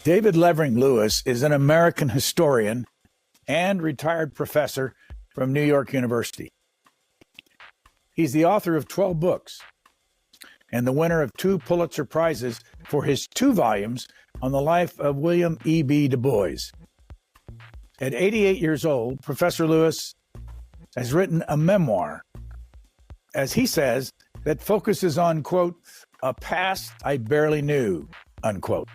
David Levering Lewis is an American historian and retired professor from New York University. He's the author of 12 books and the winner of 2 Pulitzer Prizes for his 2 volumes on the life of William E.B. Du Bois. At 88 years old, Professor Lewis has written a memoir, as he says, that focuses on, quote, a past I barely knew, unquote.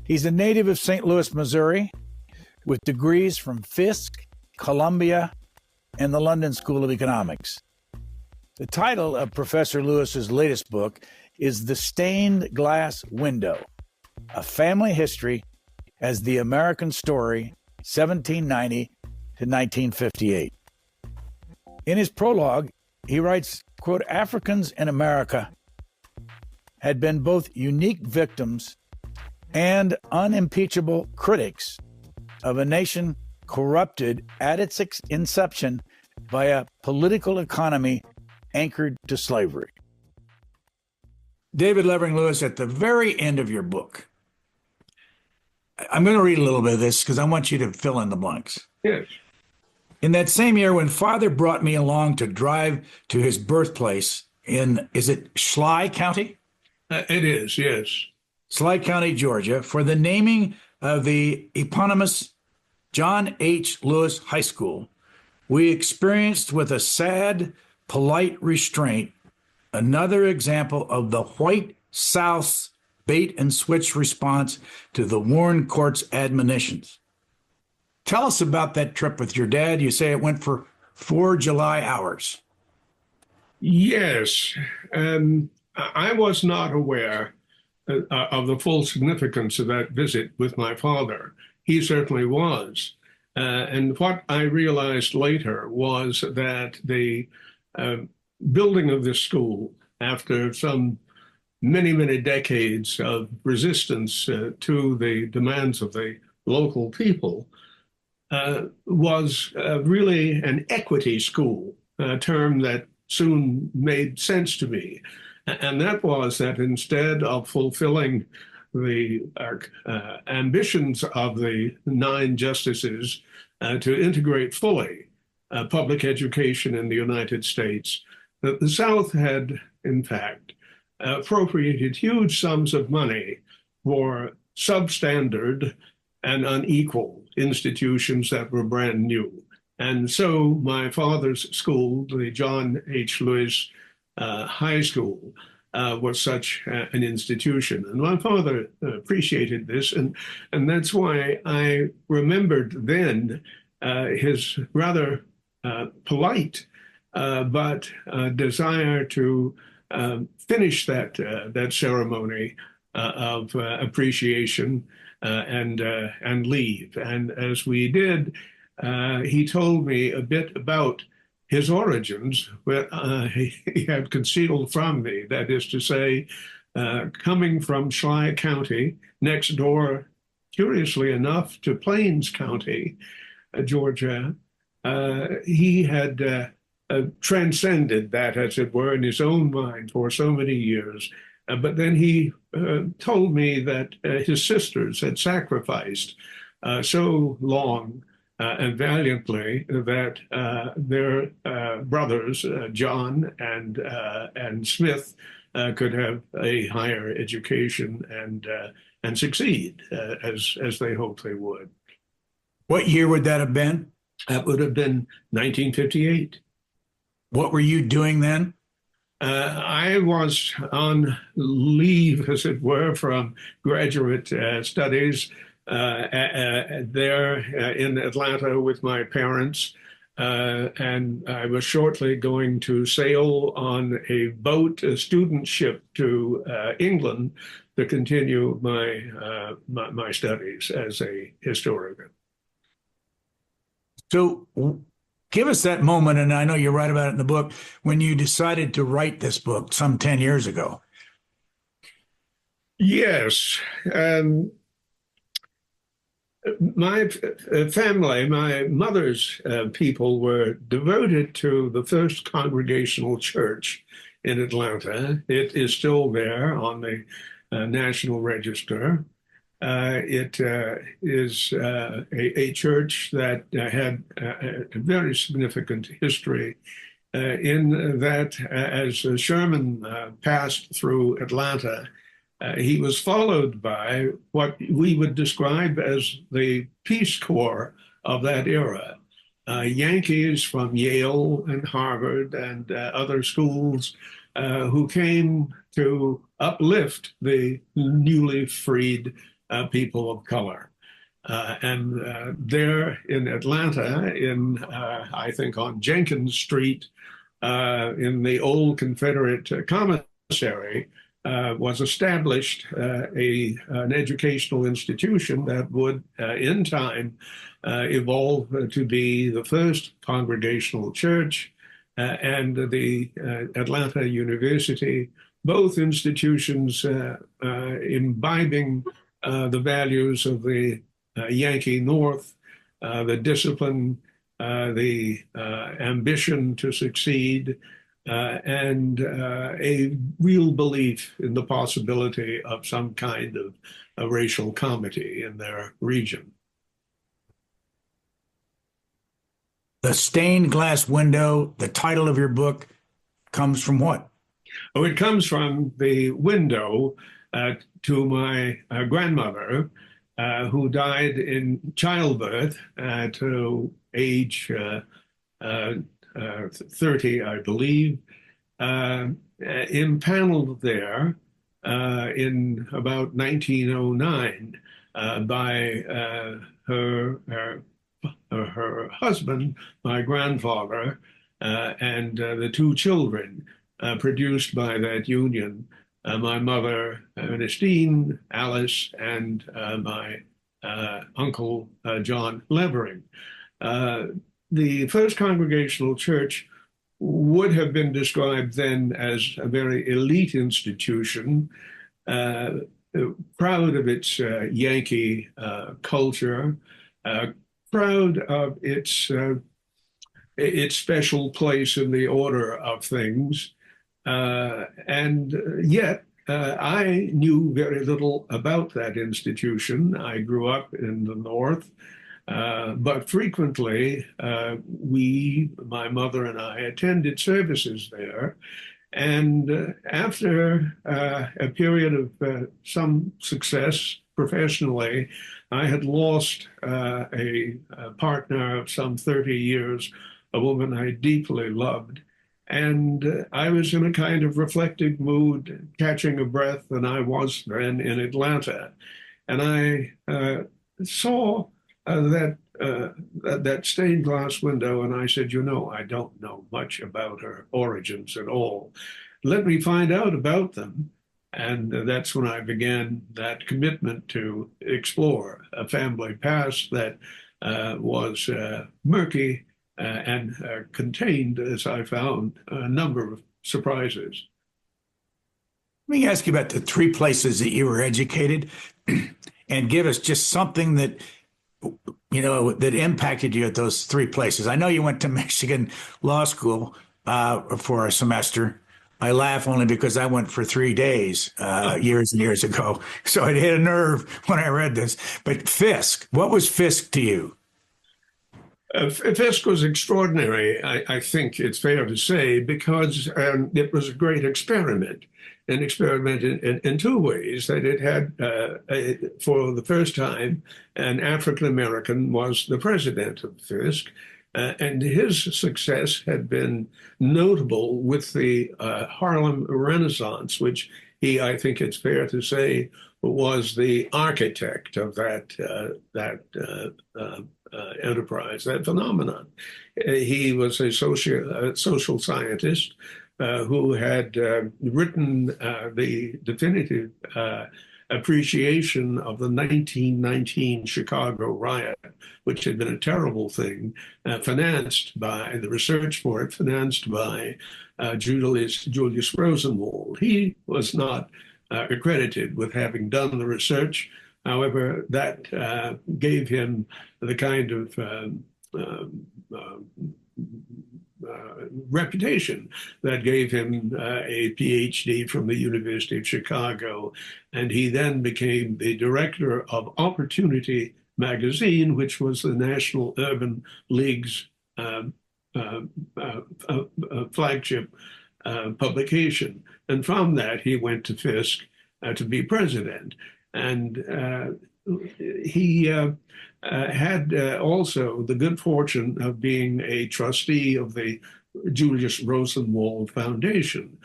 He's a native of St. Louis, Missouri, with degrees from Fisk, Columbia, and the London School of Economics. The title of Professor Lewis's latest book is The Stained Glass Window, A Family History as the American Story, 1790 to 1958. In his prologue, he writes, quote, Africans in America had been both unique victims and unimpeachable critics of a nation corrupted at its inception by a political economy anchored to slavery. David Levering Lewis, at the very end of your book, I'm going to read a little bit of this because I want you to fill in the blanks. Yes. In that same year, when Father brought me along to drive to his birthplace in, is it Schley County? It is, yes. Schley County, Georgia, for the naming of the eponymous John H. Lewis High School, we experienced with a sad, polite restraint another example of the white South's bait and switch response to the Warren Court's admonitions. Tell us about that trip with your dad. You say it went for 4 July hours. Yes. I was not aware of the full significance of that visit with my father. He certainly was. And what I realized later was that the building of this school, after some many, many decades of resistance to the demands of the local people, was really an equity school, a term that soon made sense to me. And that was that instead of fulfilling the ambitions of the 9 justices to integrate fully public education in the United States, the South had, in fact, appropriated huge sums of money for substandard and unequal institutions that were brand new. And so my father's school, the John H. Lewis High School, was such an institution. And my father appreciated this, and that's why I remembered then his rather polite but desire to finish that ceremony of appreciation and leave. And as we did, he told me a bit about his origins, but he had concealed from me. That is to say, coming from Schley County, next door, curiously enough, to Plains County, Georgia, he had transcended that, as it were, in his own mind for so many years. But then he told me that his sisters had sacrificed so long and valiantly that their brothers, John and Smith, could have a higher education and succeed as they hoped they would. What year would that have been? That would have been 1958. What were you doing then? I was on leave, as it were, from graduate studies there in Atlanta with my parents. And I was shortly going to sail on a boat, a student ship, to England to continue my studies as a historian. So give us that moment, and I know you write about it in the book, when you decided to write this book some 10 years ago. Yes. My family, my mother's people, were devoted to the First Congregational Church in Atlanta. It is still there on the National Register. It is a church that had a very significant history in that as Sherman passed through Atlanta, he was followed by what we would describe as the Peace Corps of that era. Yankees from Yale and Harvard and other schools who came to uplift the newly freed people of color. And there in Atlanta, I think on Jenkins Street, in the old Confederate commissary, was established an educational institution that would, in time, evolve to be the first Congregational church and the Atlanta University, both institutions imbibing the values of the Yankee North, the discipline, the ambition to succeed, and a real belief in the possibility of some kind of a racial comity in their region. The stained glass window, the title of your book, comes from what? Oh, it comes from the window to my grandmother, who died in childbirth at age 30, I believe, impaneled there in about 1909 by her husband, my grandfather, and the two children produced by that union, my mother, Ernestine, Alice, and my uncle, John Levering. The First Congregational Church would have been described then as a very elite institution, proud of its Yankee culture, proud of its special place in the order of things. And yet, I knew very little about that institution. I grew up in the North, but frequently my mother and I, attended services there. And after a period of some success professionally, I had lost a partner of some 30 years, a woman I deeply loved. And I was in a kind of reflective mood, catching a breath, and I was then in Atlanta. And I saw that stained glass window, and I said, I don't know much about her origins at all. Let me find out about them. And that's when I began that commitment to explore a family past that was murky, and contained, as I found, a number of surprises. Let me ask you about the three places that you were educated and give us just something that, that impacted you at those three places. I know you went to Michigan Law School for a semester. I laugh only because I went for 3 days years and years ago. So it hit a nerve when I read this. But Fisk, what was Fisk to you? Fisk was extraordinary, I think it's fair to say, because it was a great experiment, an experiment in two ways, that it had, for the first time, an African-American was the president of Fisk, and his success had been notable with the Harlem Renaissance, which he, I think it's fair to say, was the architect of that enterprise, that phenomenon. He was a social scientist who had written the definitive appreciation of the 1919 Chicago riot, which had been a terrible thing, financed by the research for it, financed by Julius Rosenwald. He was not accredited with having done the research. However, that gave him the kind of reputation that gave him a PhD from the University of Chicago. And he then became the director of Opportunity magazine, which was the National Urban League's flagship publication. And from that, he went to Fisk to be president. And he had also the good fortune of being a trustee of the Julius Rosenwald Foundation.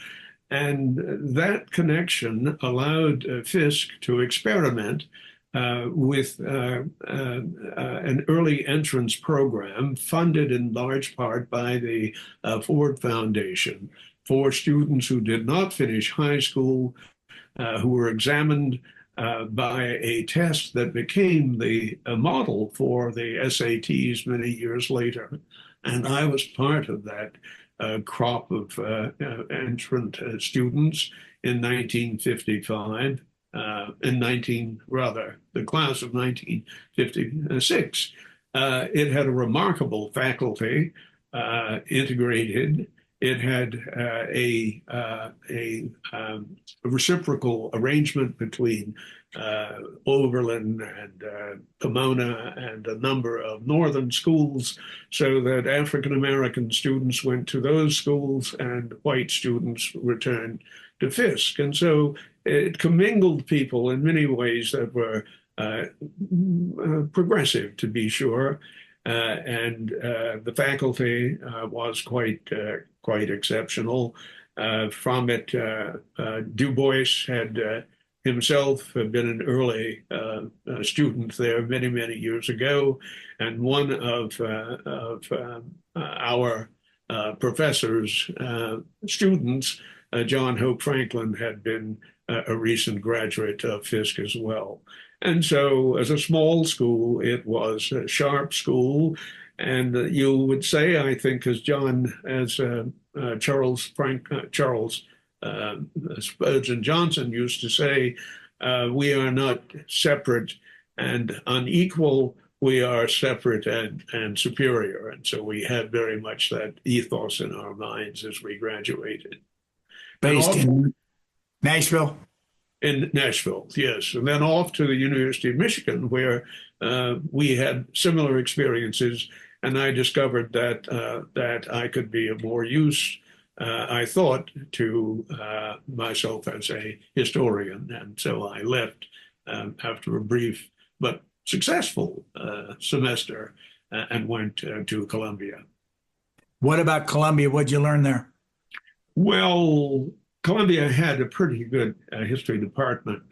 And that connection allowed Fisk to experiment with an early entrance program funded in large part by the Ford Foundation for students who did not finish high school, who were examined by a test that became the model for the SATs many years later. And I was part of that crop of entrant students in 1955, the class of 1956. It had a remarkable faculty, integrated. It had a reciprocal arrangement between Oberlin and Pomona and a number of northern schools, so that African American students went to those schools and white students returned to Fisk. And so it commingled people in many ways that were progressive, to be sure. And the faculty was quite exceptional. From it, DuBois had himself been an early student there many, many years ago, and one of our professor's students, John Hope Franklin, had been a recent graduate of Fisk as well. And so as a small school, it was a sharp school. And you would say, I think, as Charles Spurgeon Johnson used to say, we are not separate and unequal, we are separate and superior. And so we had very much that ethos in our minds as we graduated. Based in Nashville? In Nashville, yes. And then off to the University of Michigan, where we had similar experiences. And I discovered that I could be of more use, I thought, to myself as a historian. And so I left after a brief but successful semester and went to Columbia. What about Columbia? What'd you learn there? Well, Columbia had a pretty good history department,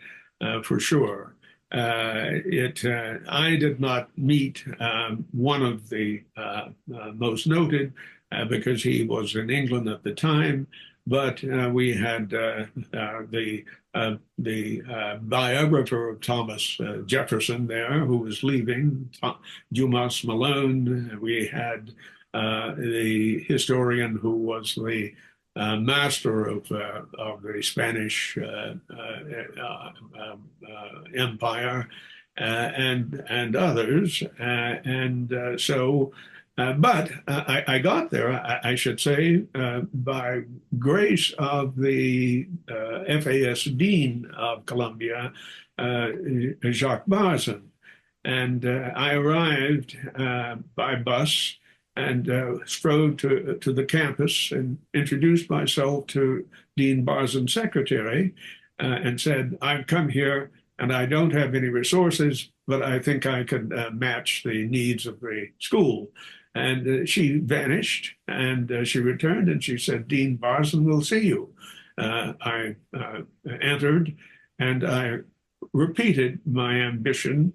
for sure. I did not meet one of the most noted because he was in England at the time, but we had the biographer of Thomas Jefferson there, who was leaving, Dumas Malone. We had the historian who was the master of the Spanish Empire and others. But I got there, I should say, by grace of the FAS Dean of Columbia, Jacques Barzin. And I arrived by bus and strode to the campus and introduced myself to Dean Barzin's secretary and said, I've come here and I don't have any resources, but I think I can match the needs of the school. And she vanished and she returned and she said, Dean Barzin will see you. I entered and I repeated my ambition.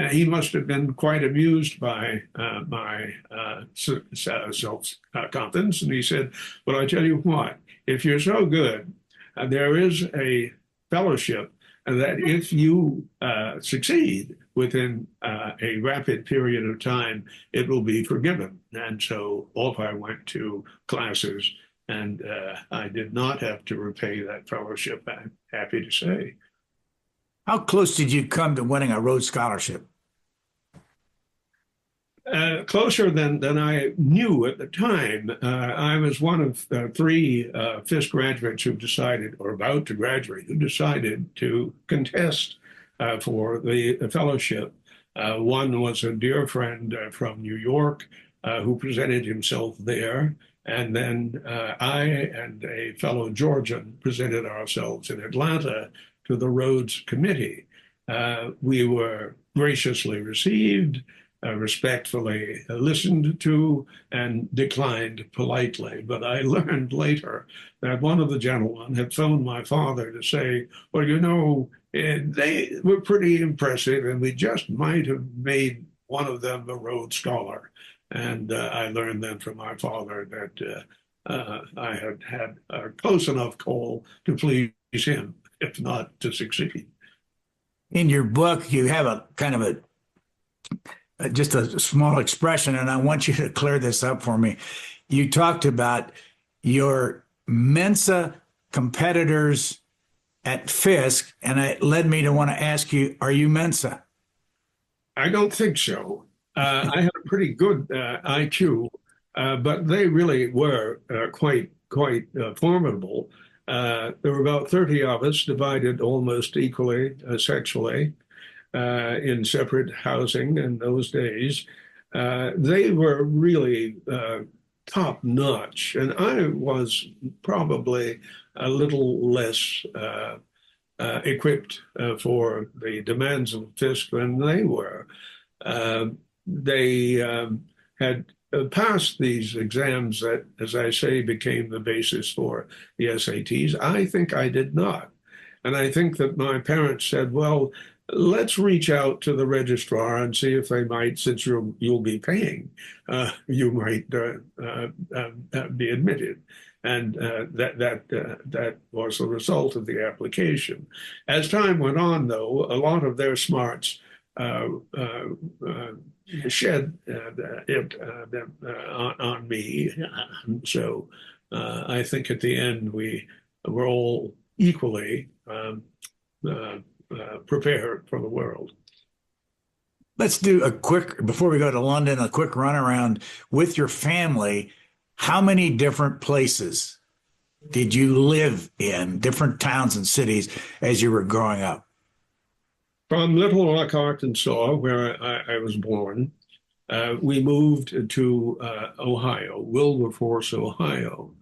He must have been quite amused by my self-confidence. And he said, well, I tell you what, if you're so good, there is a fellowship that if you succeed within a rapid period of time, it will be forgiven. And so off I went to classes, and I did not have to repay that fellowship, I'm happy to say. How close did you come to winning a Rhodes Scholarship? Closer than I knew at the time. I was one of three Fisk graduates who decided, or about to graduate, who decided to contest for the fellowship. One was a dear friend from New York who presented himself there. And then I and a fellow Georgian presented ourselves in Atlanta to the Rhodes Committee. We were graciously received, respectfully listened to, and declined politely. But I learned later that one of the gentlemen had phoned my father to say, well, you know, they were pretty impressive, and we just might have made one of them a Rhodes Scholar. And I learned then from my father that I had had a close enough call to please him, if not to succeed. In your book, you have a kind of just a small expression, and I want you to clear this up for me. You talked about your Mensa competitors at Fisk, and it led me to want to ask you, are you Mensa? I don't think so. I had a pretty good IQ, but they really were quite formidable. There were about 30 of us, divided almost equally sexually, in separate housing in those days. They were really top notch, and I was probably a little less equipped for the demands of Fisk than they were. They had passed these exams that, as I say, became the basis for the SATs. I think I did not. And I think that my parents said, well, let's reach out to the registrar and see if they might, since you'll be paying, you might be admitted. And that was the result of the application. As time went on, though, a lot of their smarts shed it on me. So I think at the end we were all equally prepared for the world. Let's do a quick, before we go to London, a quick runaround with your family. How many different places did you live in, different towns and cities, as you were growing up? From Little Rock, Arkansas, where I was born, we moved to Ohio, Wilberforce, Ohio.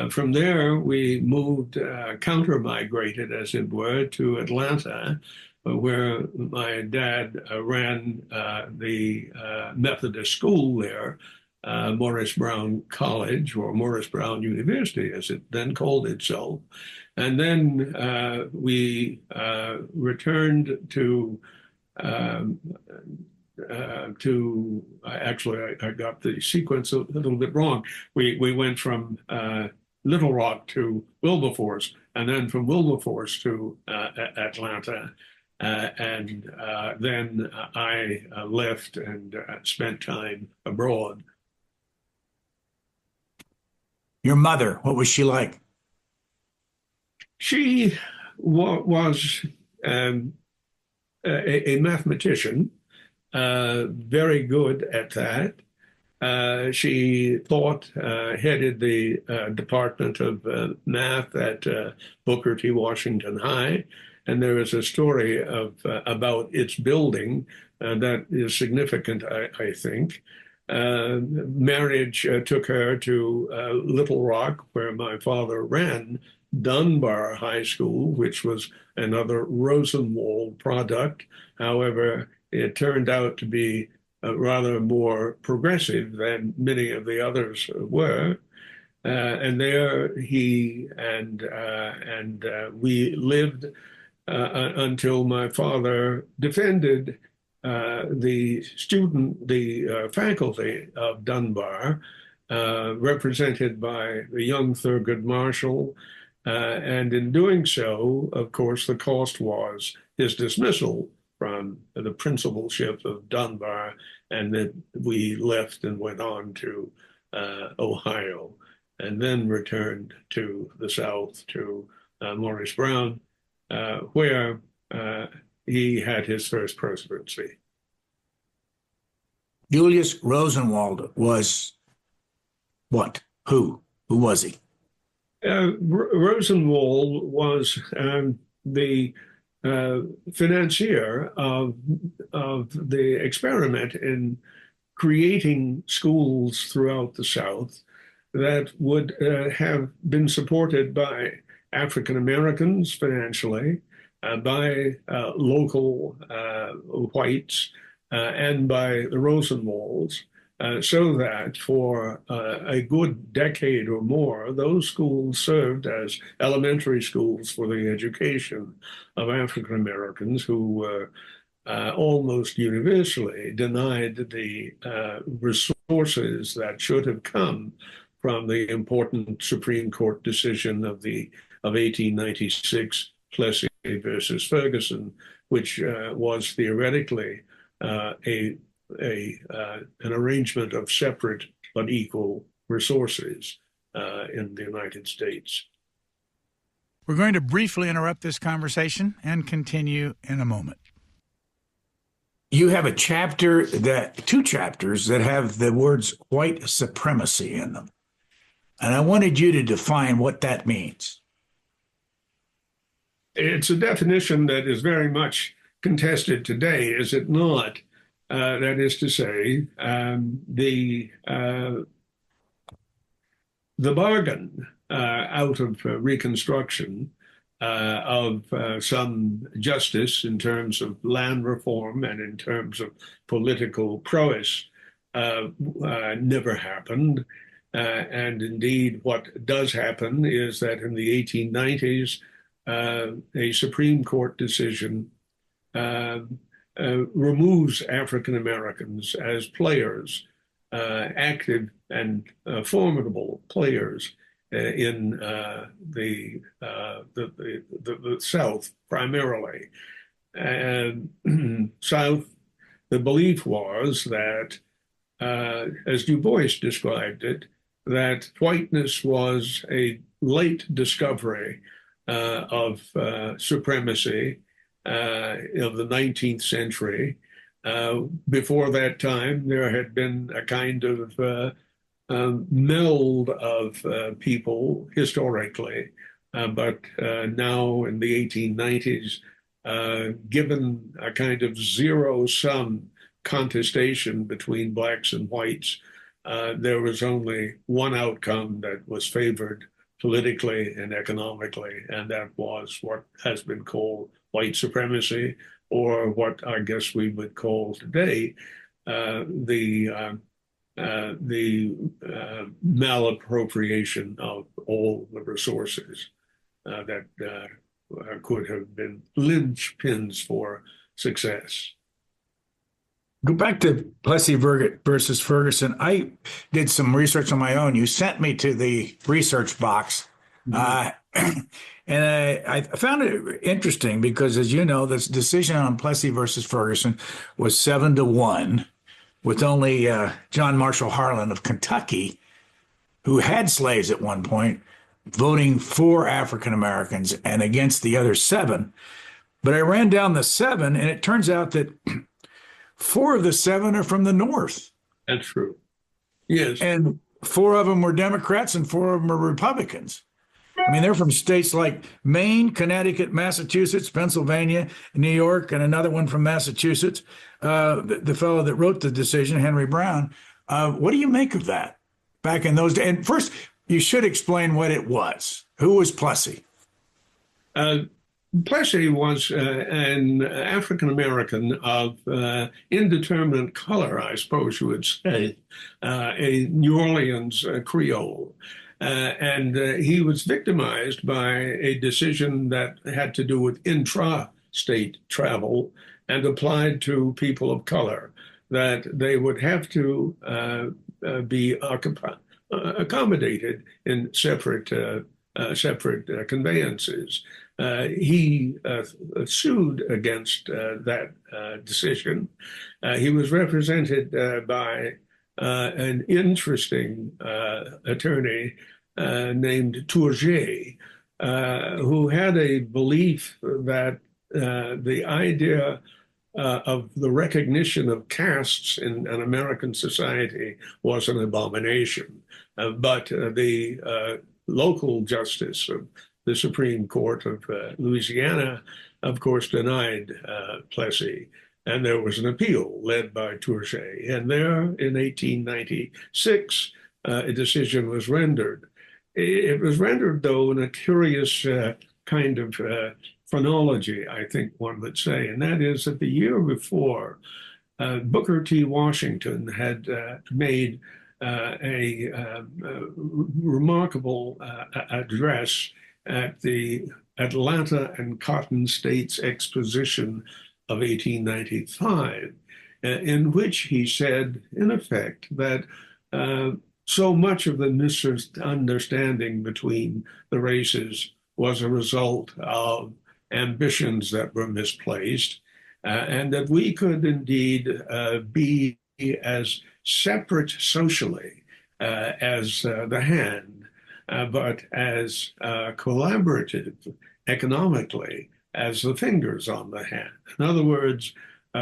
From there, we moved, counter-migrated, as it were, to Atlanta, where my dad ran the Methodist school there, Morris Brown College, or Morris Brown University, as it then called itself. And then we returned to actually, I got the sequence a little bit wrong. We went from Little Rock to Wilberforce, and then from Wilberforce to Atlanta. And then I left and spent time abroad. Your mother, what was she like? She was a mathematician, very good at that. She headed the Department of Math at Booker T. Washington High. And there is a story about its building that is significant, I think. Marriage took her to Little Rock, where my father ran Dunbar High School, which was another Rosenwald product. However, it turned out to be rather more progressive than many of the others were. And there he and we lived until my father defended the faculty of Dunbar, represented by the young Thurgood Marshall. And in doing so, of course, the cost was his dismissal from the principalship of Dunbar, and that we left and went on to Ohio, and then returned to the South to Morris Brown, where he had his first presidency. Julius Rosenwald was what? Who? Who was he? Rosenwald was the financier of the experiment in creating schools throughout the South that would have been supported by African Americans financially, by local whites, and by the Rosenwalds, so that for a good decade or more, those schools served as elementary schools for the education of African Americans who were almost universally denied the resources that should have come from the important Supreme Court decision of 1896, Plessy versus Ferguson, which was theoretically an arrangement of separate but equal resources in the United States. We're going to briefly interrupt this conversation and continue in a moment. You have two chapters that have the words white supremacy in them. And I wanted you to define what that means. It's a definition that is very much contested today, is it not? That is to say, the bargain out of Reconstruction of some justice in terms of land reform and in terms of political prowess never happened. And indeed, what does happen is that in the 1890s, a Supreme Court decision removes African Americans as players, active and formidable players in the South primarily. And South, the belief was that, as Du Bois described it, that whiteness was a late discovery of supremacy of the 19th century. Before that time, there had been a kind of meld of people historically, but now in the 1890s, given a kind of zero-sum contestation between blacks and whites, there was only one outcome that was favored politically and economically, and that was what has been called white supremacy, or what I guess we would call today the malappropriation of all the resources that could have been linchpins for success. Go back to Plessy versus Ferguson. I did some research on my own. You sent me to the research box. Mm-hmm. And I found it interesting because, as you know, this decision on Plessy versus Ferguson was 7-1, with only John Marshall Harlan of Kentucky, who had slaves at one point, voting for African Americans and against the other 7. But I ran down the 7, and it turns out that 4 of the 7 are from the North. That's true. Yes. And 4 of them were Democrats and 4 of them were Republicans. I mean, they're from states like Maine, Connecticut, Massachusetts, Pennsylvania, New York, and another one from Massachusetts. The fellow that wrote the decision, Henry Brown. What do you make of that back in those days? And first, you should explain what it was. Who was Plessy? Plessy was an African American of indeterminate color, I suppose you would say, a New Orleans Creole. And he was victimized by a decision that had to do with intra-state travel and applied to people of color, that they would have to be accommodated in separate conveyances. He sued against that decision. He was represented by an interesting attorney named Tourget, who had a belief that the idea of the recognition of castes in an American society was an abomination. But the local justice of the Supreme Court of Louisiana, of course, denied Plessy. And there was an appeal led by Tourget. And there in 1896, a decision was rendered. It was rendered, though, in a curious kind of phrenology, I think one would say, and that is that the year before, Booker T. Washington had made a remarkable address at the Atlanta and Cotton States Exposition of 1895, in which he said, in effect, that so much of the misunderstanding between the races was a result of ambitions that were misplaced, and that we could indeed be as separate socially as the hand, but as collaborative economically as the fingers on the hand. In other words,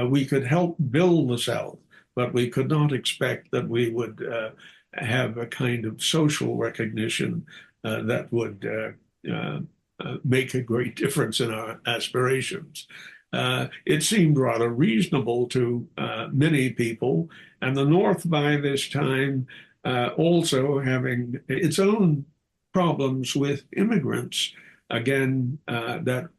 we could help build the South, but we could not expect that we would have a kind of social recognition that would make a great difference in our aspirations. It seemed rather reasonable to many people, and the North by this time also having its own problems with immigrants. Again, that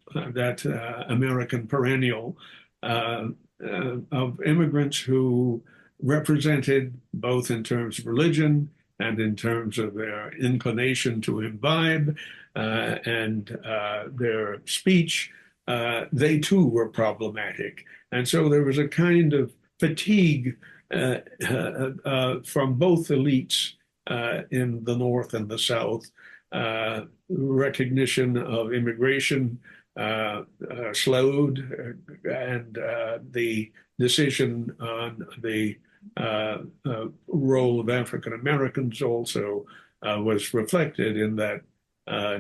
American perennial of immigrants who represented, both in terms of religion and in terms of their inclination to imbibe and their speech, they too were problematic. And so there was a kind of fatigue from both elites in the North and the South. Recognition of immigration slowed, and the decision on the role of African Americans also was reflected in that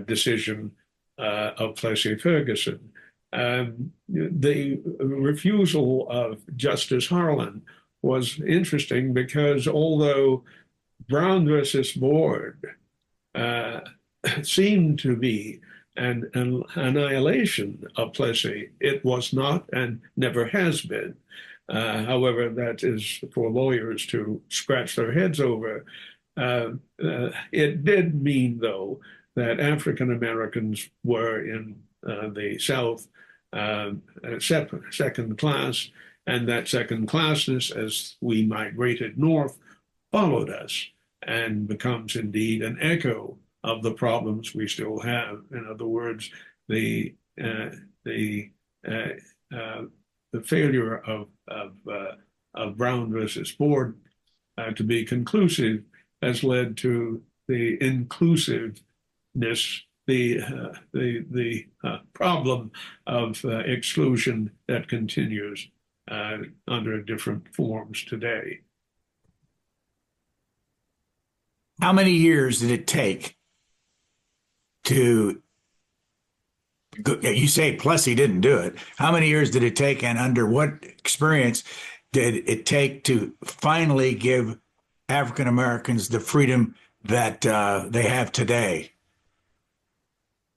decision of Plessy Ferguson. The refusal of Justice Harlan was interesting because although Brown versus Board seemed to be an annihilation of Plessy, it was not and never has been. However, that is for lawyers to scratch their heads over. It did mean, though, that African Americans were in the South second class, and that second classness, as we migrated north, followed us and becomes indeed an echo of the problems we still have. In other words, the failure of Brown versus Board to be conclusive has led to the inclusiveness, the problem of exclusion that continues under different forms today. How many years did it take to, you say Plessy didn't do it. How many years did it take, and under what experience did it take to finally give African Americans the freedom that they have today?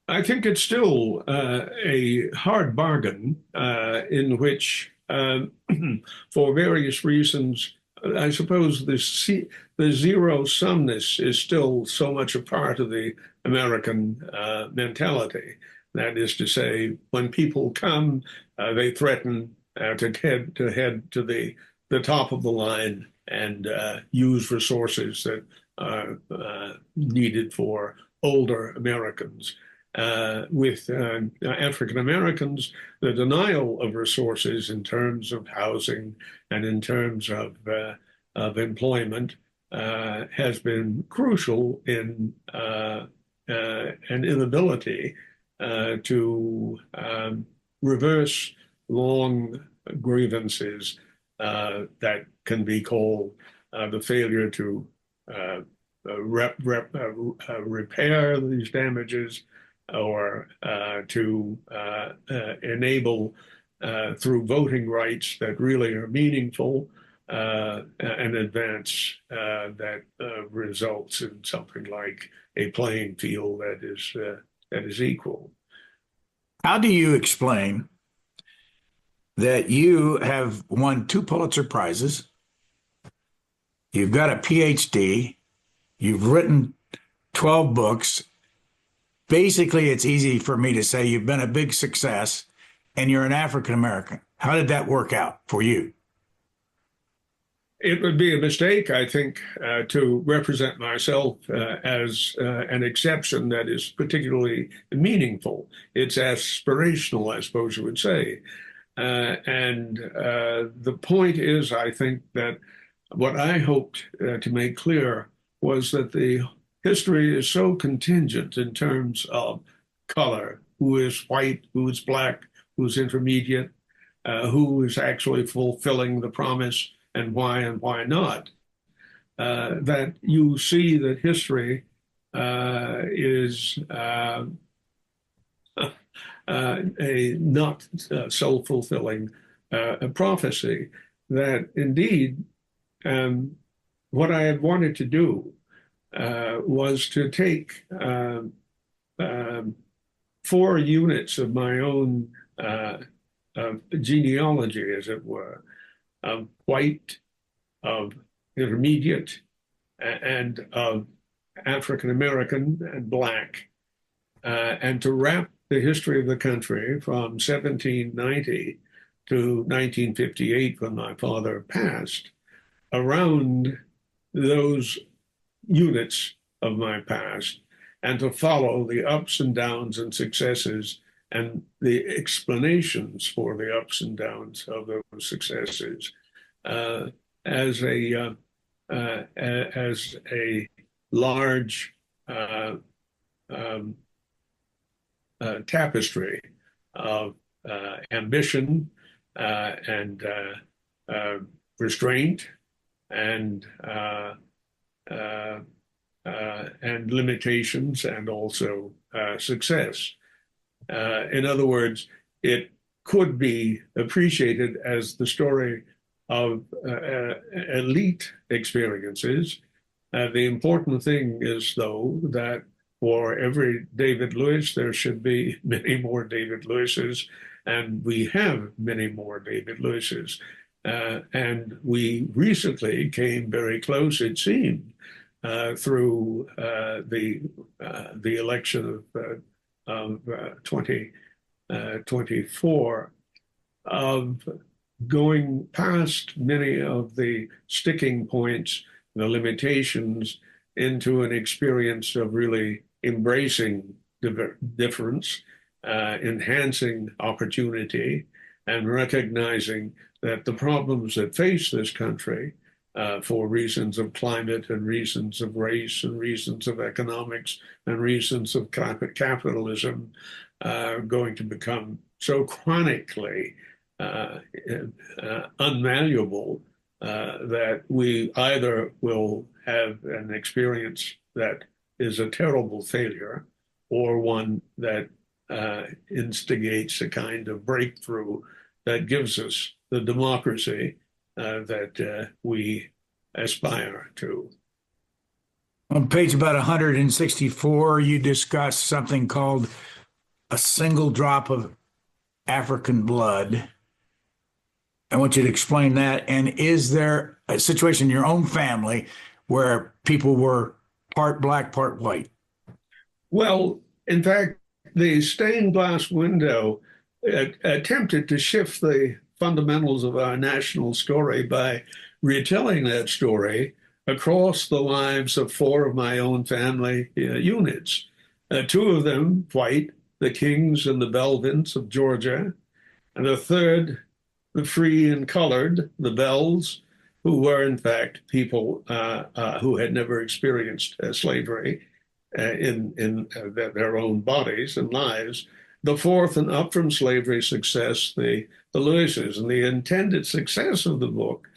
I think it's still a hard bargain in which, for various reasons, I suppose the zero-sumness is still so much a part of the American mentality. That is to say, when people come, they threaten to head to the top of the line and use resources that are needed for older Americans. With African Americans, the denial of resources in terms of housing and in terms of employment has been crucial in an inability to reverse long grievances that can be called the failure to repair these damages, or to enable through voting rights that really are meaningful, an advance that results in something like a playing field that is equal. How do you explain that you have won 2 Pulitzer Prizes, you've got a PhD, you've written 12 books? Basically, it's easy for me to say you've been a big success and you're an African American. How did that work out for you? It would be a mistake, I think, to represent myself as an exception that is particularly meaningful. It's aspirational, I suppose you would say. And the point is, I think, that what I hoped to make clear was that the history is so contingent in terms of color, who is white, who is black, who's intermediate, who is actually fulfilling the promise, and why not, that you see that history is a not self-fulfilling prophecy, that indeed what I had wanted to do was to take 4 units of my own genealogy, as it were, of white, of intermediate, and of African American and black, and to wrap the history of the country from 1790 to 1958, when my father passed, around those units of my past, and to follow the ups and downs and successes and the explanations for the ups and downs of those successes as a large tapestry of ambition and restraint and limitations, and also success. In other words, it could be appreciated as the story of elite experiences. The important thing is, though, that for every David Lewis, there should be many more David Lewises, and we have many more David Lewises. And we recently came very close, it seemed, through the election of 2024, of going past many of the sticking points, the limitations, into an experience of really embracing difference, enhancing opportunity, and recognizing that the problems that face this country, for reasons of climate and reasons of race and reasons of economics and reasons of capitalism, are going to become so chronically unmalleable that we either will have an experience that is a terrible failure, or one that instigates a kind of breakthrough that gives us the democracy that we aspire to. On page about 164, you discuss something called a single drop of African blood. I want you to explain that. And is there a situation in your own family where people were part black, part white? Well, in fact, the stained glass window attempted to shift the fundamentals of our national story by retelling that story across the lives of 4 of my own family units. 2 of them white, the Kings and the Belvins of Georgia, and the third, the free and colored, the Bells, who were in fact people who had never experienced slavery in their own bodies and lives. The fourth, and up from slavery success, the Lewises. And the intended success of the book,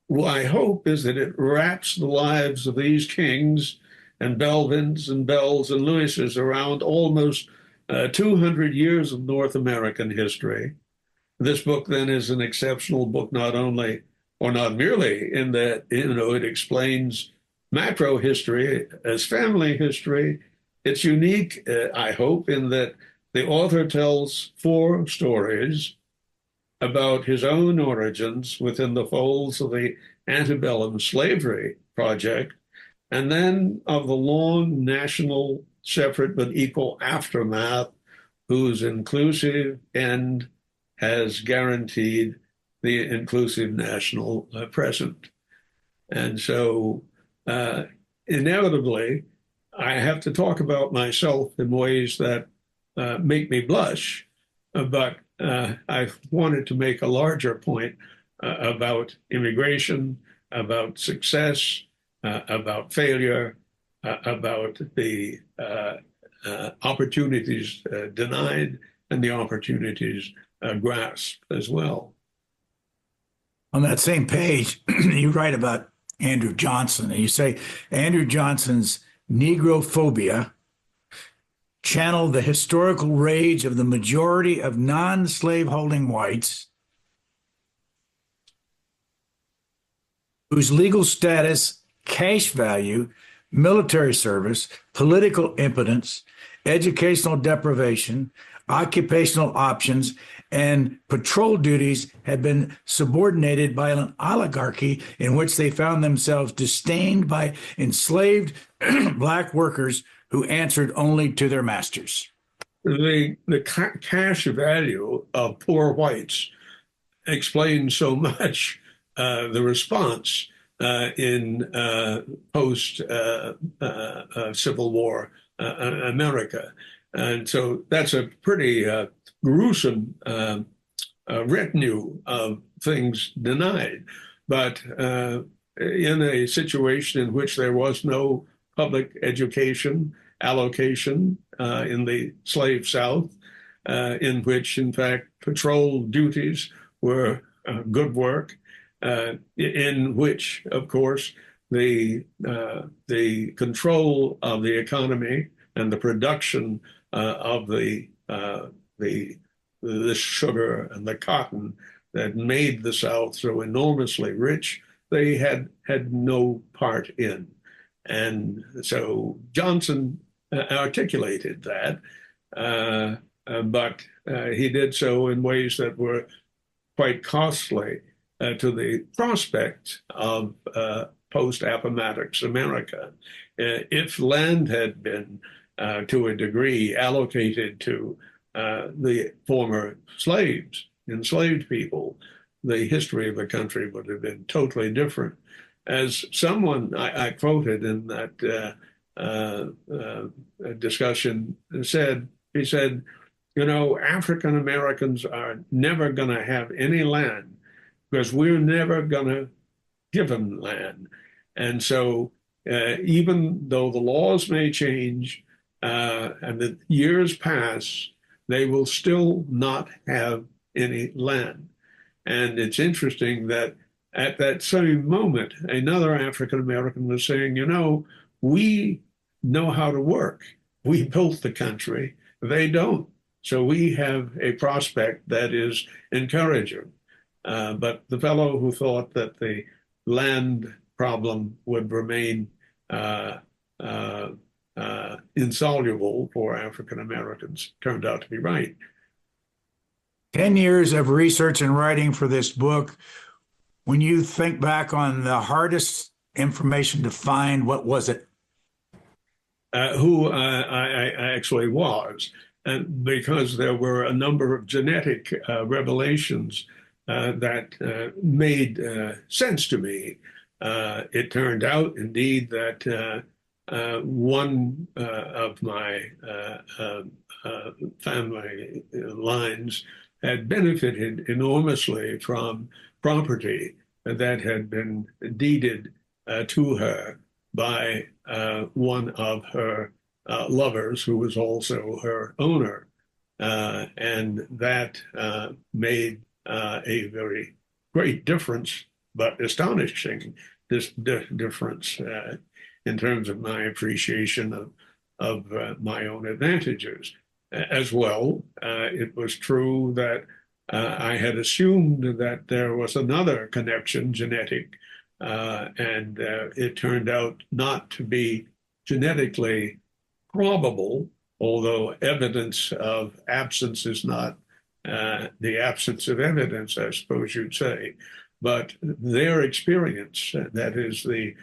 well, I hope, is that it wraps the lives of these Kings and Belvins and Bells and Lewises around almost 200 years of North American history, this book then is an exceptional book, not only or not merely in that, it explains macro history as family history. It's unique, I hope, in that the author tells 4 stories about his own origins within the folds of the antebellum slavery project, and then of the long national, separate but equal aftermath, whose inclusive end has guaranteed the inclusive national present. And so inevitably, I have to talk about myself in ways that make me blush, but I wanted to make a larger point about immigration, about success, about failure, about the opportunities denied and the opportunities grasped as well. On that same page, you write about Andrew Johnson, and you say Andrew Johnson's Negrophobia channeled the historical rage of the majority of non-slaveholding whites whose legal status, cash value, military service, political impotence, educational deprivation, occupational options, and patrol duties had been subordinated by an oligarchy in which they found themselves disdained by enslaved black workers who answered only to their masters. The cash value of poor whites explains so much the response in post Civil War America. And so that's a pretty gruesome retinue of things denied. But in a situation in which there was no public education allocation in the slave South, in which, in fact, patrol duties were good work, in which, of course, the control of the economy and the production of the sugar and the cotton that made the South so enormously rich, they had no part in. And so Johnson articulated that, but he did so in ways that were quite costly to the prospect of post-Appomattox America. If land had been, to a degree, allocated to the former slaves, enslaved people, the history of the country would have been totally different. As someone I quoted in that discussion said, he said, African Americans are never going to have any land because we're never going to give them land. And so even though the laws may change and the years pass, they will still not have any land. And it's interesting that at that same moment, another African American was saying, we know how to work. We built the country. They don't. So we have a prospect that is encouraging. But the fellow who thought that the land problem would remain insoluble for African Americans turned out to be right. 10 years of research and writing for this book. When you think back on the hardest information to find, what was it? Who I actually was. And because there were a number of genetic revelations that made sense to me. It turned out, indeed, that one of my family lines had benefited enormously from property that had been deeded to her by one of her lovers, who was also her owner. And that made a very great difference, but astonishing difference in terms of my appreciation of my own advantages. As well, it was true that I had assumed that there was another connection, genetic, and it turned out not to be genetically probable, although evidence of absence is not the absence of evidence, I suppose you'd say. But their experience, that is the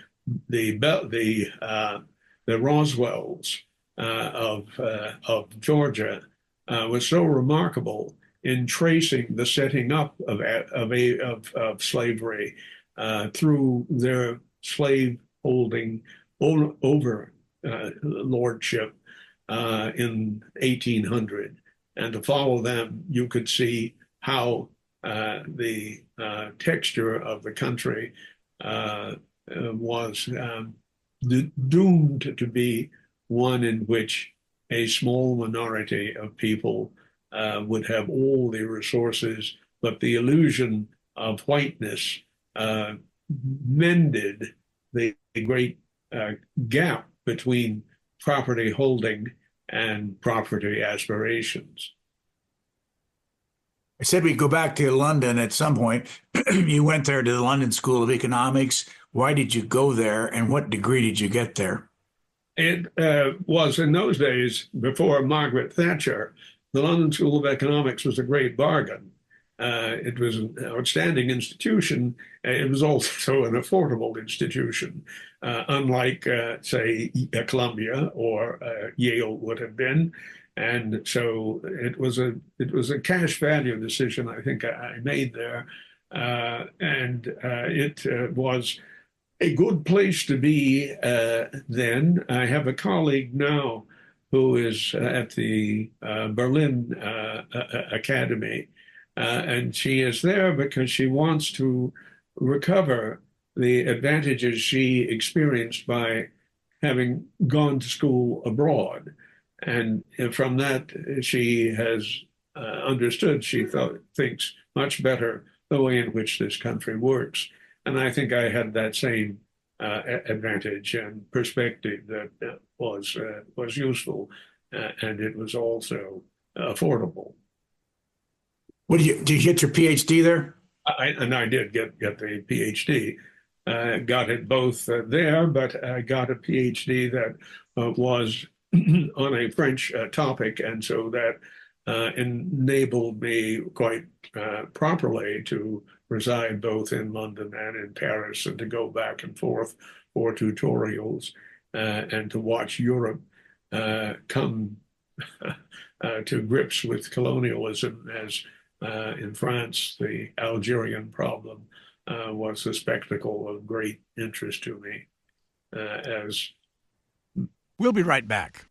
Roswells of Georgia, was so remarkable in tracing the setting up of slavery through their slave holding over lordship in 1800. And to follow them, you could see how the texture of the country was doomed to be one in which a small minority of people would have all the resources, but the illusion of whiteness mended the great gap between property holding and property aspirations. I said we'd go back to London at some point. You went there to the London School of Economics. Why did you go there, and what degree did you get there? It was in those days, before Margaret Thatcher, the London School of Economics was a great bargain. It was an outstanding institution. It was also an affordable institution, unlike, say, Columbia or Yale would have been. And so it was a cash value decision I think I made there, and it was a good place to be then. I have a colleague now who is at the Berlin Academy, and she is there because she wants to recover the advantages she experienced by having gone to school abroad. And from that, she has understood, thinks much better the way in which this country works. And I think I had that same advantage and perspective that was useful, and it was also affordable. Did you get your PhD there? I did get the PhD. Got it both there, but I got a PhD that was on a French topic, and so that enabled me quite properly to reside both in London and in Paris, and to go back and forth for tutorials and to watch Europe come to grips with colonialism, as in France, the Algerian problem was a spectacle of great interest to me. We'll be right back.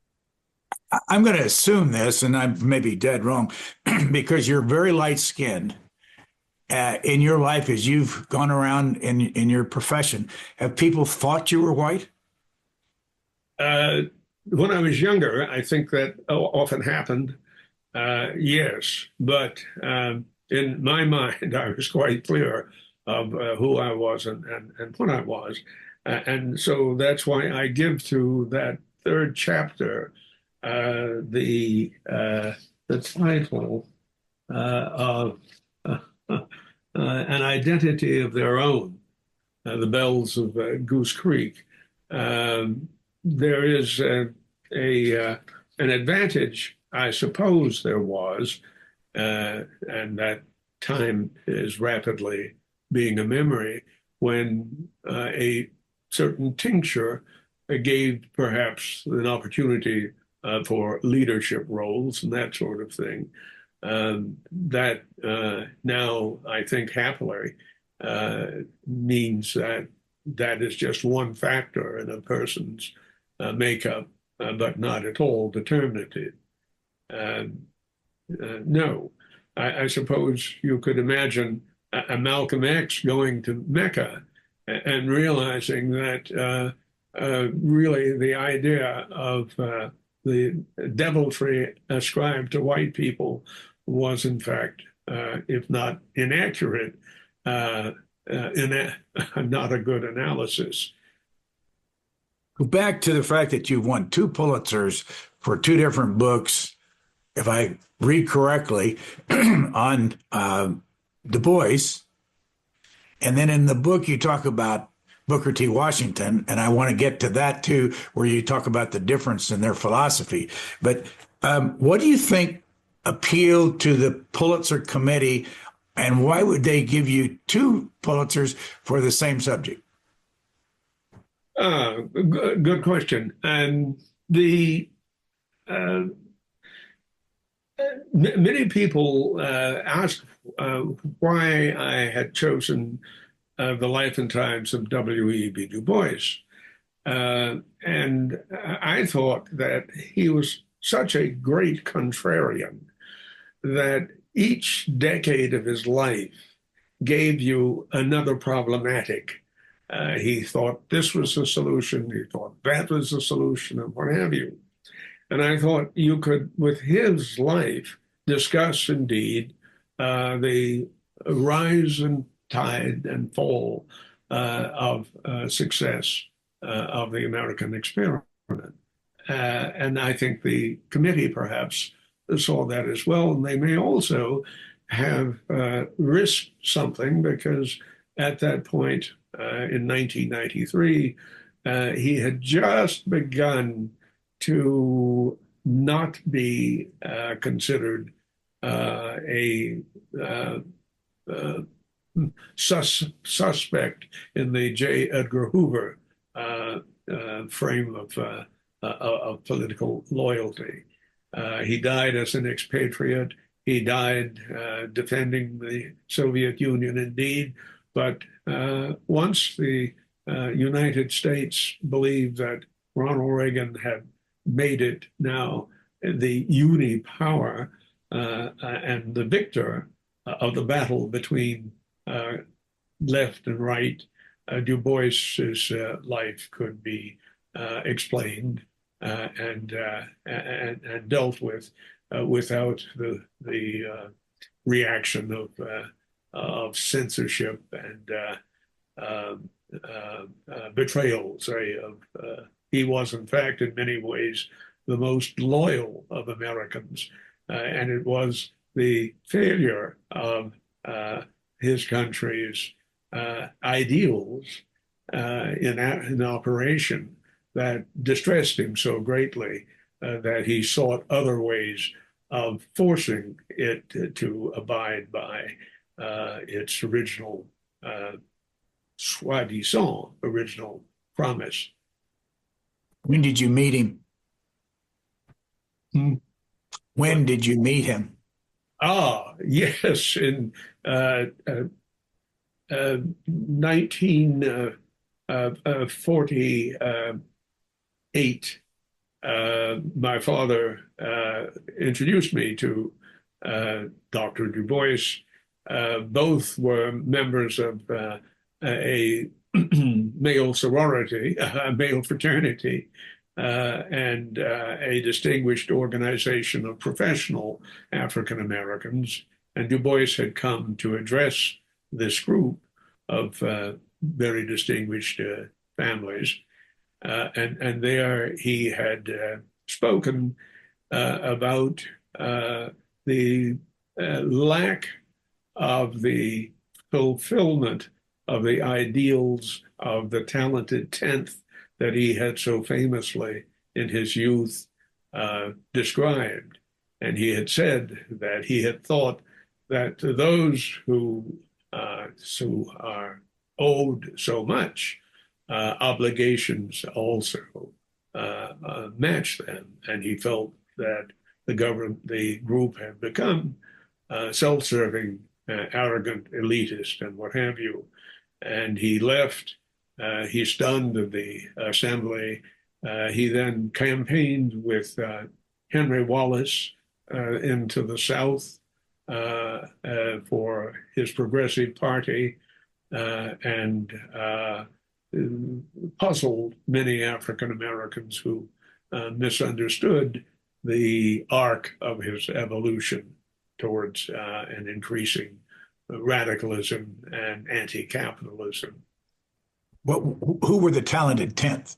I'm going to assume this, and I may be dead wrong, because you're very light-skinned. In your life, as you've gone around in your profession, have people thought you were white? When I was younger, I think that often happened. Yes, but in my mind, I was quite clear of who I was and what I was. And so that's why I give to that third chapter the title of An Identity of Their Own, The Bells of Goose Creek. There is an advantage, I suppose there was, and that time is rapidly being a memory, when a certain tincture gave perhaps an opportunity for leadership roles and that sort of thing. That now, I think, happily, means that that is just one factor in a person's makeup, but not at all determinative. No, I suppose you could imagine a Malcolm X going to Mecca and realizing that really the idea of the deviltry ascribed to white people was, in fact, if not inaccurate, not a good analysis. Go back to the fact that you've won 2 Pulitzers for 2 different books. if I read correctly, on Du Bois. And then in the book, you talk about Booker T. Washington, and I want to get to that too, where you talk about the difference in their philosophy. But what do you think appealed to the Pulitzer Committee, and why would they give you two Pulitzers for the same subject? Good question. And the many people asked why I had chosen the life and times of W.E.B. Du Bois. And I thought that he was such a great contrarian that each decade of his life gave you another problematic. He thought this was the solution, he thought that was the solution, and what have you. And I thought you could, with his life, discuss indeed the rise and tide and fall of success of the American experiment. And I think the committee perhaps saw that as well. And they may also have risked something because at that point in 1993, he had just begun to not be considered a suspect in the J. Edgar Hoover frame of political loyalty. He died as an expatriate. He died defending the Soviet Union, indeed. But once the United States believed that Ronald Reagan had made it now the unipower and the victor of the battle between left and right, Du Bois's life could be explained and dealt with without the reaction of censorship and betrayal. He was, in fact, in many ways, the most loyal of Americans, and it was the failure of his country's ideals in operation that distressed him so greatly that he sought other ways of forcing it to abide by its original soi-disant original promise. When did you meet him? When did you meet him? Yes, in 1948. My father introduced me to Dr. Du Bois. Both were members of a male sorority, a male fraternity, and a distinguished organization of professional African Americans. And Du Bois had come to address this group of very distinguished families. And there he had spoken about the lack of the fulfillment of the ideals of the talented 10th that he had so famously in his youth described. And he had said that he had thought that those who are owed so much obligations also match them. And he felt that the group had become self-serving, arrogant, elitist, and what have you. And he left. He stunned the assembly. He then campaigned with Henry Wallace into the South for his Progressive Party and puzzled many African Americans who misunderstood the arc of his evolution towards an increasing radicalism and anti-capitalism. Who were the talented 10th?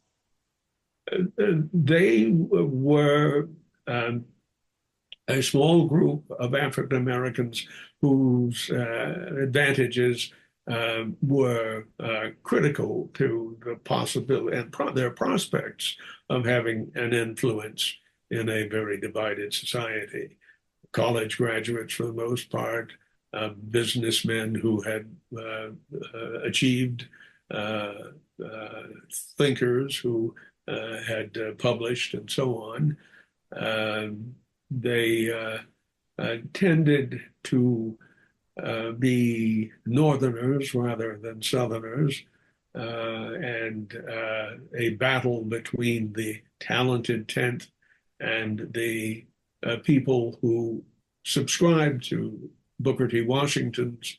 They were a small group of African Americans whose advantages were critical to the possibility and their prospects of having an influence in a very divided society. College graduates, for the most part, businessmen who had achieved, thinkers who had published, and so on. They tended to be Northerners rather than Southerners, and a battle between the talented 10th and the people who subscribed to Booker T. Washington's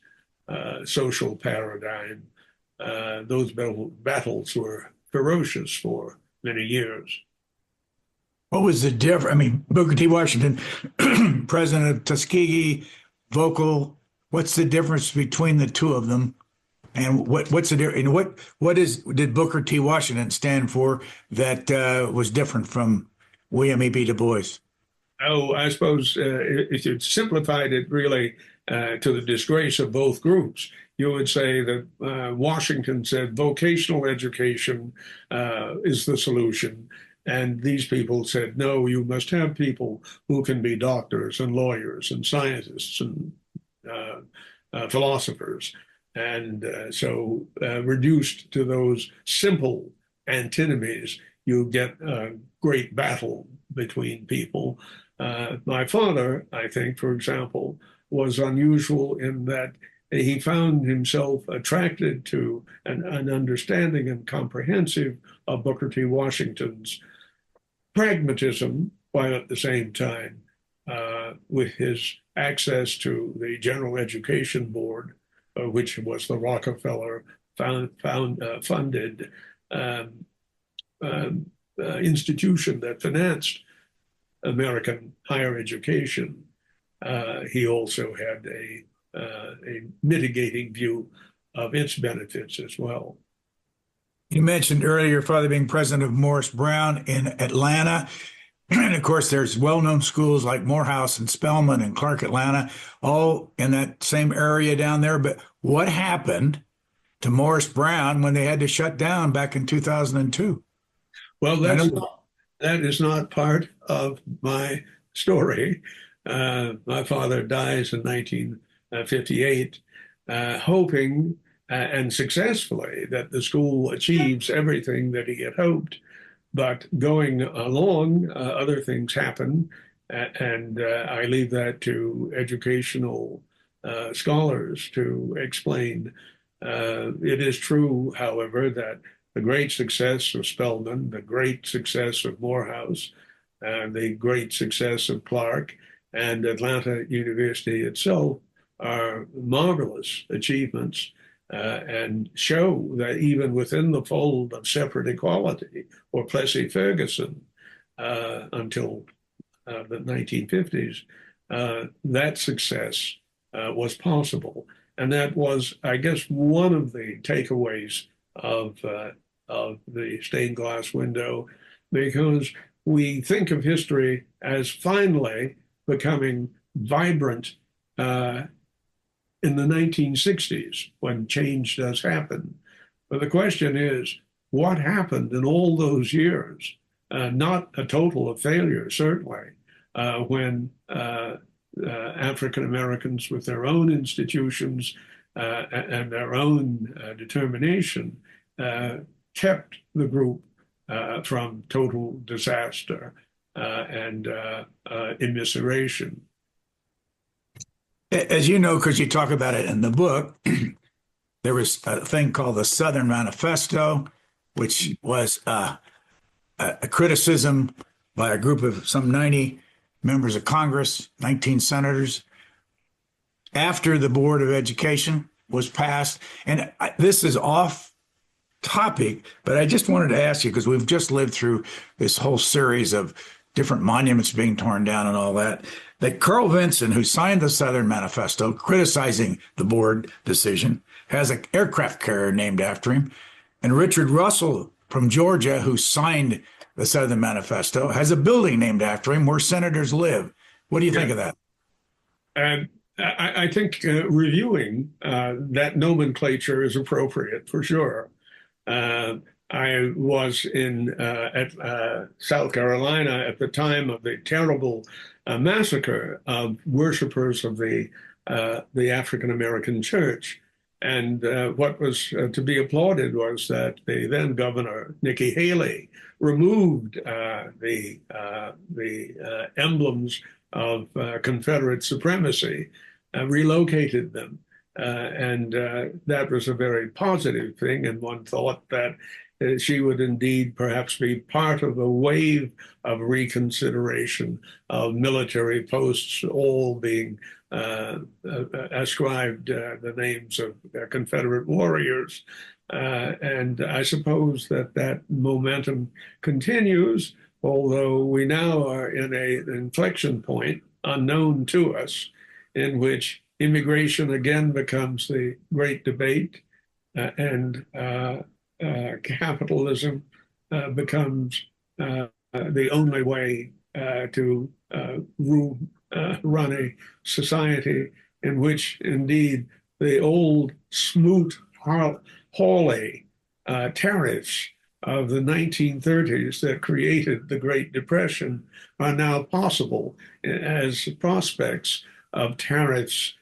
social paradigm. Those battles were ferocious for many years. What was the difference? I mean, Booker T. Washington, president of Tuskegee, vocal. What's the difference between the two of them? And what's the difference? And did Booker T. Washington stand for that was different from William E.B. Du Bois? Oh, I suppose if you simplified it really to the disgrace of both groups, you would say that Washington said vocational education is the solution. And these people said, no, you must have people who can be doctors and lawyers and scientists and philosophers. And so reduced to those simple antinomies, you get a great battle between people. My father, I think, for example, was unusual in that he found himself attracted to an understanding and comprehensive of Booker T. Washington's pragmatism, while at the same time, with his access to the General Education Board, which was the Rockefeller funded institution that financed American higher education, he also had a mitigating view of its benefits as well. You mentioned earlier your father being president of Morris Brown in Atlanta. And of course, there's well-known schools like Morehouse and Spelman and Clark Atlanta, all in that same area down there. But what happened to Morris Brown when they had to shut down back in 2002? Well, that is not part of my story. My father dies in 1958, hoping and successfully that the school achieves everything that he had hoped. But going along, other things happen, and I leave that to educational scholars to explain. It is true, however, that the great success of Spelman, the great success of Morehouse, the great success of Clark, and Atlanta University itself are marvelous achievements. And show that even within the fold of separate equality or Plessy-Ferguson until the 1950s, that success was possible. And that was, I guess, one of the takeaways of the stained glass window, because we think of history as finally becoming vibrant in the 1960s, when change does happen. But the question is, what happened in all those years? Not a total of failure, certainly, when African Americans with their own institutions and their own determination kept the group from total disaster and immiseration. As you know, because you talk about it in the book, there was a thing called the Southern Manifesto, which was a criticism by a group of some 90 members of Congress, 19 senators, after the Board of Education was passed. And this is off topic, but I just wanted to ask you, because we've just lived through this whole series of different monuments being torn down and all that Carl Vinson, who signed the Southern Manifesto criticizing the board decision, has an aircraft carrier named after him. And Richard Russell from Georgia, who signed the Southern Manifesto, has a building named after him where senators live. What do you think of that? And I think reviewing that nomenclature is appropriate for sure. Uh, I was in at South Carolina at the time of the terrible massacre of worshipers of the African American church. And what was to be applauded was that the then governor, Nikki Haley, removed the emblems of Confederate supremacy, relocated them. And that was a very positive thing. And one thought that she would indeed perhaps be part of a wave of reconsideration of military posts, all being ascribed the names of Confederate warriors. And I suppose that that momentum continues, although we now are in an inflection point unknown to us, in which immigration again becomes the great debate, and capitalism becomes the only way to run a society in which indeed the old Smoot-Hawley tariffs of the 1930s that created the Great Depression are now possible as prospects of tariffs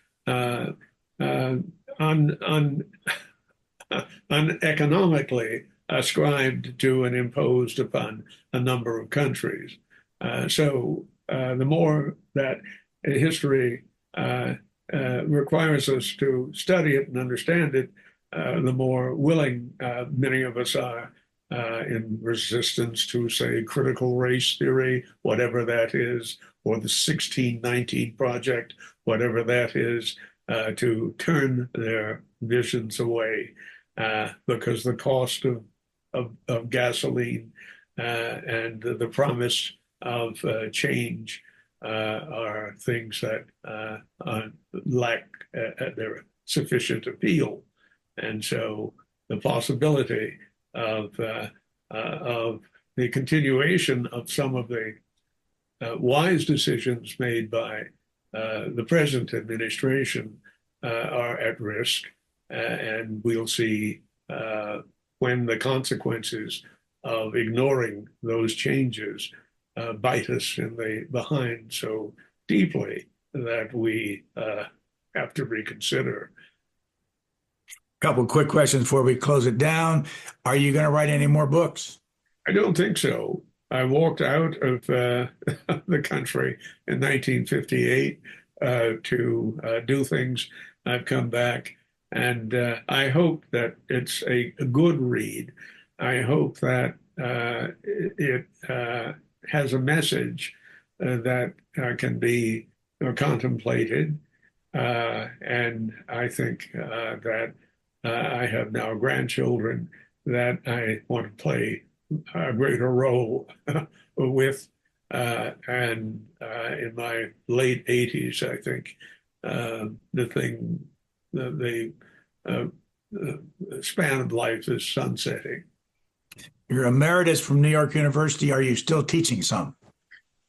uneconomically ascribed to and imposed upon a number of countries. So the more that history requires us to study it and understand it, the more willing many of us are in resistance to, say, critical race theory, whatever that is, or the 1619 Project, whatever that is, to turn their visions away because the cost of gasoline and the promise of change are things that lack their sufficient appeal. And so the possibility of the continuation of some of the wise decisions made by the present administration are at risk, and we'll see when the consequences of ignoring those changes bite us in the behind so deeply that we have to reconsider. Couple of quick questions before we close it down. Are you going to write any more books? I don't think so. I walked out of the country in 1958 to do things. I've come back, and I hope that it's a good read. I hope that it has a message that can be contemplated. And I think that I have now grandchildren that I want to play a greater role with. And in my late 80s, I think the span of life is sunsetting. You're emeritus from New York University. Are you still teaching some?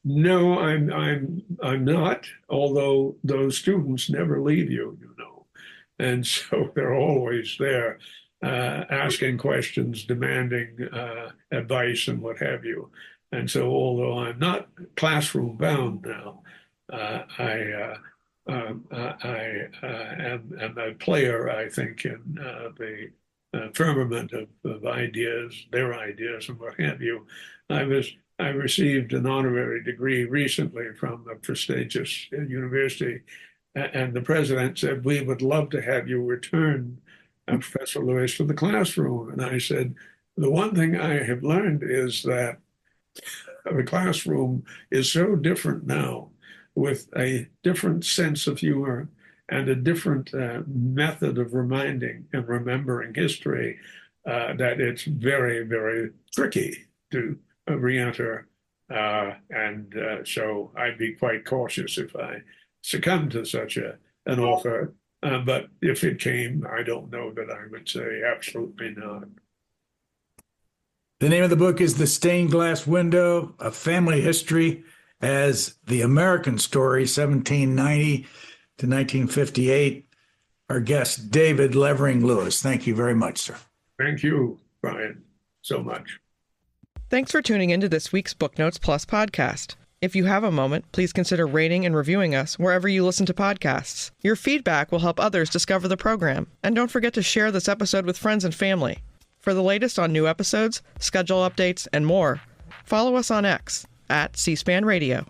No, I'm not. Although those students never leave you, you know, and so they're always there, asking questions, demanding advice, and what have you. And so, although I'm not classroom bound now, I am a player, I think, in the firmament of ideas, their ideas, and what have you. I received an honorary degree recently from a prestigious university, and the president said, "We would love to have you return, Professor Lewis, to the classroom." And I said, "The one thing I have learned is that the classroom is so different now, with a different sense of humor and a different method of reminding and remembering history, that it's very, very tricky to re-enter. So I'd be quite cautious if I succumbed to such an offer. But if it came, I don't know that I would say absolutely not. The name of the book is The Stained Glass Window, A Family History as The American Story, 1790 to 1958. Our guest, David Levering Lewis. Thank you very much, sir. Thank you, Brian, so much. Thanks for tuning into this week's Booknotes Plus podcast. If you have a moment, please consider rating and reviewing us wherever you listen to podcasts. Your feedback will help others discover the program. And don't forget to share this episode with friends and family. For the latest on new episodes, schedule updates, and more, follow us on X @C-SPAN Radio.